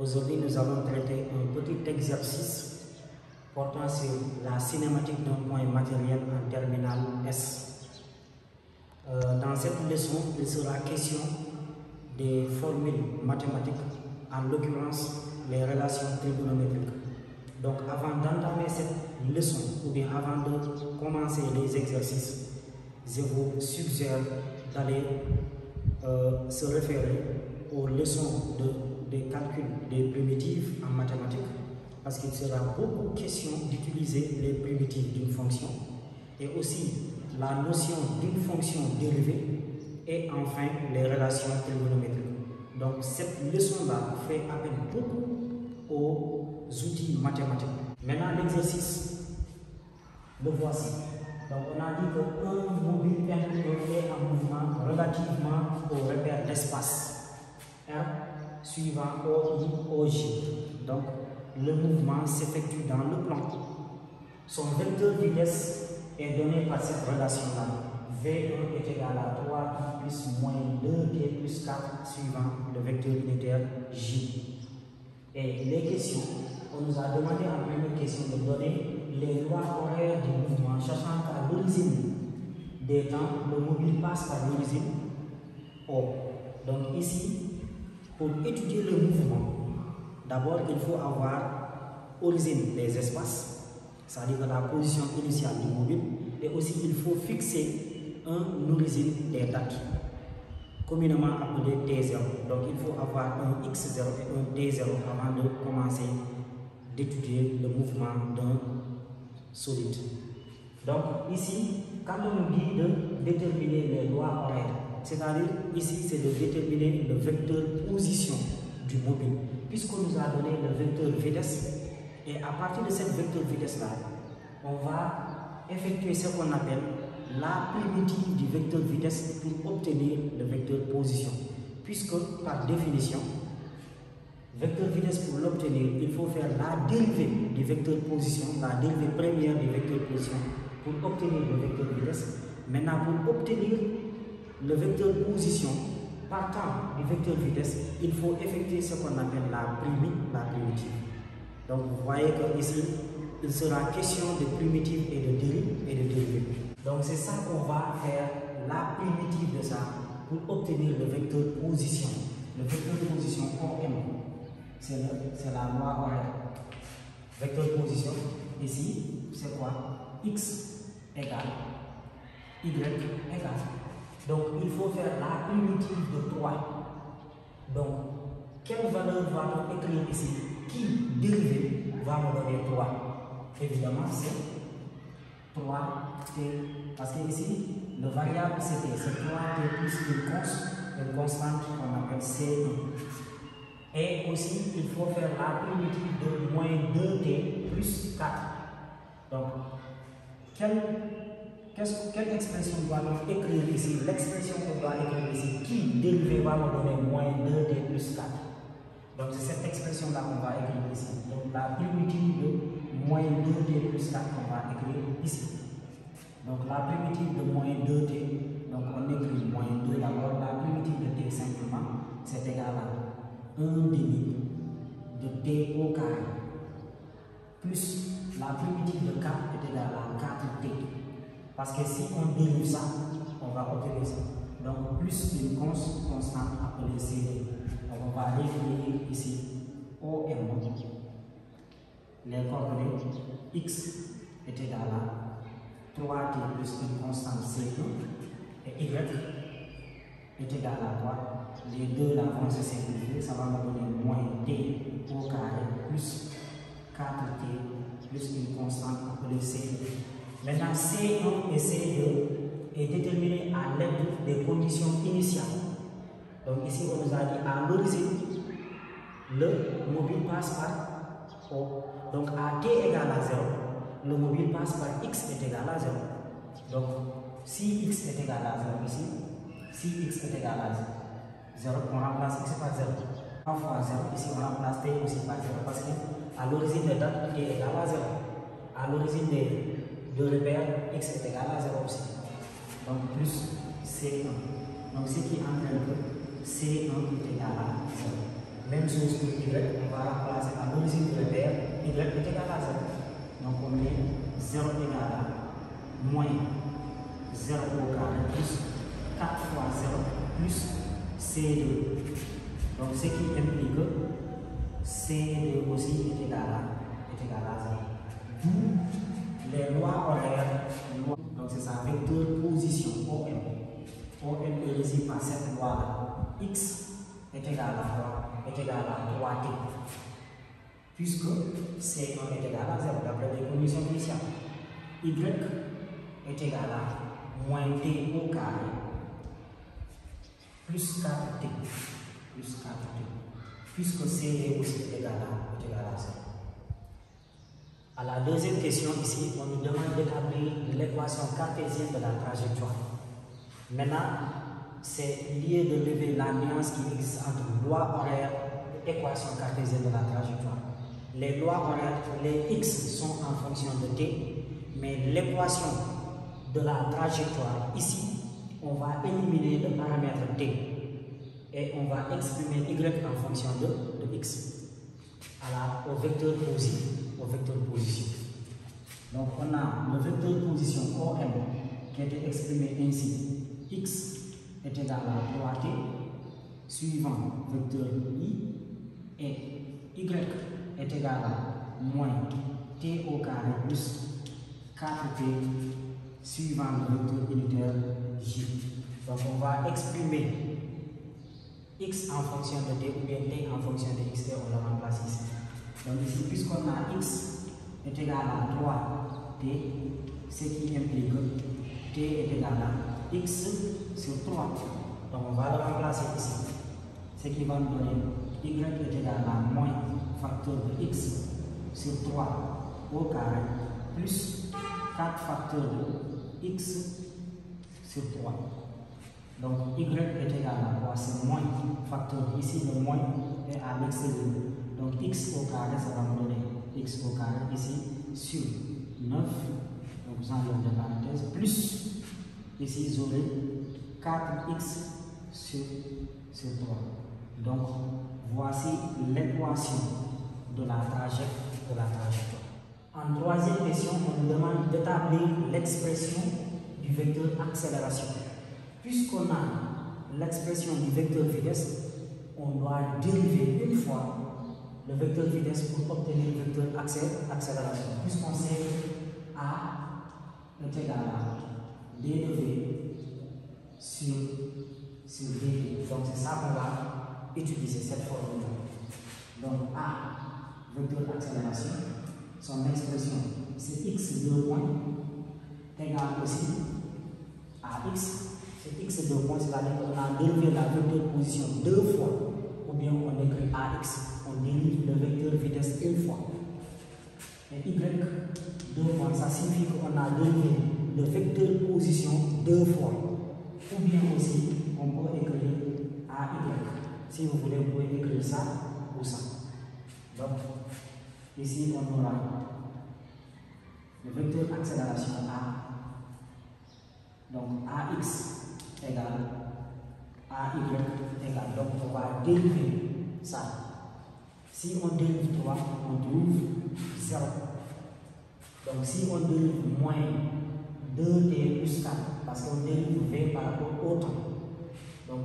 Aujourd'hui, nous allons traiter un petit exercice portant sur la cinématique d'un point matériel en terminale S. Dans cette leçon, il sera question des formules mathématiques, en l'occurrence les relations trigonométriques. Donc avant d'entamer cette leçon, ou bien avant de commencer les exercices, je vous suggère d'aller se référer aux leçons des calculs des primitives en mathématiques, parce qu'il sera beaucoup question d'utiliser les primitives d'une fonction et aussi la notion d'une fonction dérivée et enfin les relations trigonométriques. Donc cette leçon-là fait appel beaucoup aux outils mathématiques. Maintenant l'exercice, le voici. Donc on a dit qu'un mobile est en mouvement relativement au repère d'espace R suivant OI, OJ. Donc le mouvement s'effectue dans le plan. Son vecteur vitesse est donné par cette relation-là. V1 est égal à 3 plus moins 2t plus 4 suivant le vecteur unitaire J. Et les questions, on nous a demandé en première question de donner les lois horaires du mouvement, sachant qu'à l'origine des temps, le mobile passe par l'origine O. Donc ici, pour étudier le mouvement, d'abord il faut avoir origine des espaces, c'est-à-dire la position initiale du mobile, et aussi il faut fixer une origine des dates, communément appelée T0. Donc il faut avoir un X0 et un T0 avant de commencer d'étudier le mouvement d'un solide. Donc ici, quand on nous dit de déterminer les lois horaires, c'est-à-dire ici c'est de déterminer le vecteur position du mobile, puisqu'on nous a donné le vecteur vitesse, et à partir de cette vecteur vitesse là, on va effectuer ce qu'on appelle la primitive du vecteur vitesse pour obtenir le vecteur position, puisque par définition, vecteur vitesse pour l'obtenir, il faut faire la dérivée du vecteur position, la dérivée première du vecteur position pour obtenir le vecteur vitesse. Maintenant, pour obtenir le vecteur position partant du vecteur vitesse, il faut effectuer ce qu'on appelle la primitive. Donc vous voyez que ici, il sera question de primitive et de dérivée. Donc c'est ça qu'on va faire, la primitive de ça, pour obtenir le vecteur position. Le vecteur position OM, c'est la loi horaire. Vecteur position, ici, c'est quoi? X égale Y égale. Donc il faut faire la primitive de 3. Donc, quelle valeur va-t-on écrire ici? Qui dérivée va me donner 3? Évidemment, c'est 3t, parce que ici, le variable c'était 3t plus une constante qu'on appelle C1. Et aussi, il faut faire la primitive de moins 2t plus 4. Donc, quelle expression doit-on écrire ici? L'expression qu'on doit écrire ici, qui dérivée va me donner moins 2t plus 4. Donc, c'est cette expression-là qu'on va écrire ici. Donc, la primitive de moins 2t plus 4 qu'on va écrire ici. Donc, la primitive de moins 2t, donc on écrit moins 2 d'abord. La primitive de t simplement, c'est égal à 1 demi de t au carré plus la primitive de 4 est égale à 4t. Parce que si on dérive ça, on va obtenir ça. Donc, plus une constante appelée C. Donc, on va définir ici OM. Les coordonnées X est égal à 3t plus une constante C1 et Y est égal à quoi? Les deux là vont se simplifier, ça va me donner moins t au carré plus 4t plus une constante appelée C2. Maintenant, C1 et C2 est déterminé à l'aide des conditions initiales. Donc ici, on nous a dit à l'origine, le mobile passe par O. Donc à t égale à 0, le mobile passe par x est égal à 0. Donc si x est égal à 0 ici, si x est égal à 0, on remplace x par 0. 1 fois 0, ici on remplace t aussi par 0, parce qu'à l'origine des dates, t est égal à 0. À l'origine de repères, x est égal à 0 aussi. Donc plus C1. Donc ce qui entraîne que C1 est égal à 0. Même chose pour y, on va remplacer à l'origine du repère, y est égal à 0. Donc on met 0 égale à moins 0 au carré plus 4 fois 0 plus C2. Donc ce qui implique que C2 aussi est égal à 0. D'où les lois horaires. Donc c'est ça, vecteur position OM. OM est régi par cette loi-là. X est égal à quoi? Est égal à 3T. Puisque C1 est égal à 0 d'après les conditions initiales. Y est égal à moins T au carré plus 4T. Plus 4T. Puisque C est aussi égal à 0. À la deuxième question ici, on nous demande d'établir l'équation cartésienne de la trajectoire. Maintenant, c'est lié de lever la nuance qui existe entre loi horaire et équation cartésienne de la trajectoire. Les lois horaires, les x sont en fonction de t, mais l'équation de la trajectoire, ici, on va éliminer le paramètre t et on va exprimer y en fonction de x. Au vecteur position. Donc on a le vecteur position OM qui a été exprimé ainsi. X est égal à 3T suivant vecteur I et Y est égal à moins T au carré plus 4T suivant le vecteur unitaire J. Donc on va exprimer X en fonction de T ou bien T en fonction de X et on le remplace ici. Donc ici, puisqu'on a X est égal à 3T, ce qui implique que T est égal à X sur 3. Donc on va le remplacer ici. Ce qui va nous donner Y est égal à moins facteur de X sur 3 au carré plus 4 facteurs de X sur 3. Donc Y est égal à quoi? C'est moins facteur ici, le moins est à l'extérieur. Donc x au carré, ça va me donner x au carré ici sur 9, donc j'enlève de parenthèse, plus ici j'aurai 4x sur 3. Donc voici l'équation de la trajectoire. En troisième question, on nous demande d'établir l'expression du vecteur accélération. Puisqu'on a l'expression du vecteur vitesse, on doit dériver une fois le vecteur vitesse pour obtenir le vecteur accélération. Puisqu'on sait A est égal à d de v sur dv. Donc c'est ça qu'on va utiliser, cette formule. Donc A, vecteur accélération, son expression c'est x 2 points égale aussi à x. C'est x 2 points, c'est-à-dire qu'on a dérivé la vecteur position 2 fois, ou bien on écrit ax. On dérive le vecteur vitesse une fois. Et y, 2 fois, ça signifie qu'on a dérivé le vecteur position 2 fois. Ou bien aussi, on peut écrire AY. Si vous voulez, vous pouvez écrire ça ou ça. Donc, ici, on aura le vecteur accélération A. Donc, AX égale AY égale. Donc, on va dériver ça. Si on dérive 3, on trouve 0. Donc si on dérive moins 2t plus 4, parce qu'on dérive v par rapport au temps. Donc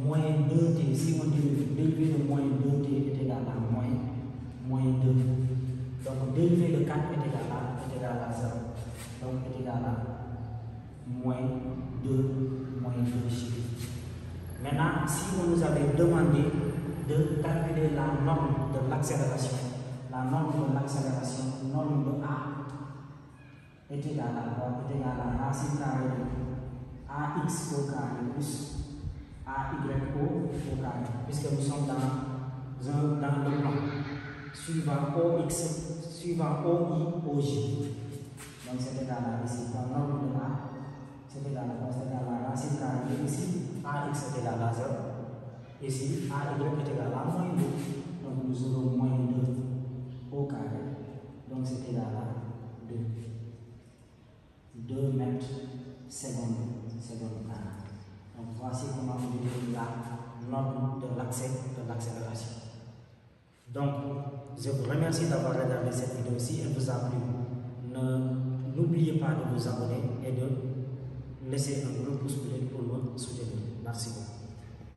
moins 2t, si on dérive de moins 2t est égal à moins 2. Donc dérivé de 4 est égal à 0. Donc est égal à moins 2 chiffres. Maintenant, si on nous avait demandé de calculer la norme de l'accélération. La norme de l'accélération, norme de A, est égale à quoi? Est égale à racine carrée de AX au carré plus AY au carré. Puisque nous sommes dans le plan suivant OX, suivant OI, OJ. Donc c'est égal à ici. La norme de A, c'est égal à racine carrée de ici. AX est égal à 0. Ici, AY est égal à moins 2. Donc nous aurons moins 2 au carré. Donc c'est égal à 2 mètres seconde carré. Donc voici comment on détermine la norme de l'accélération. Donc, je vous remercie d'avoir regardé cette vidéo. Si elle vous a plu, n'oubliez pas de vous abonner et de laisser un gros pouce bleu pour me soutenir. Merci beaucoup.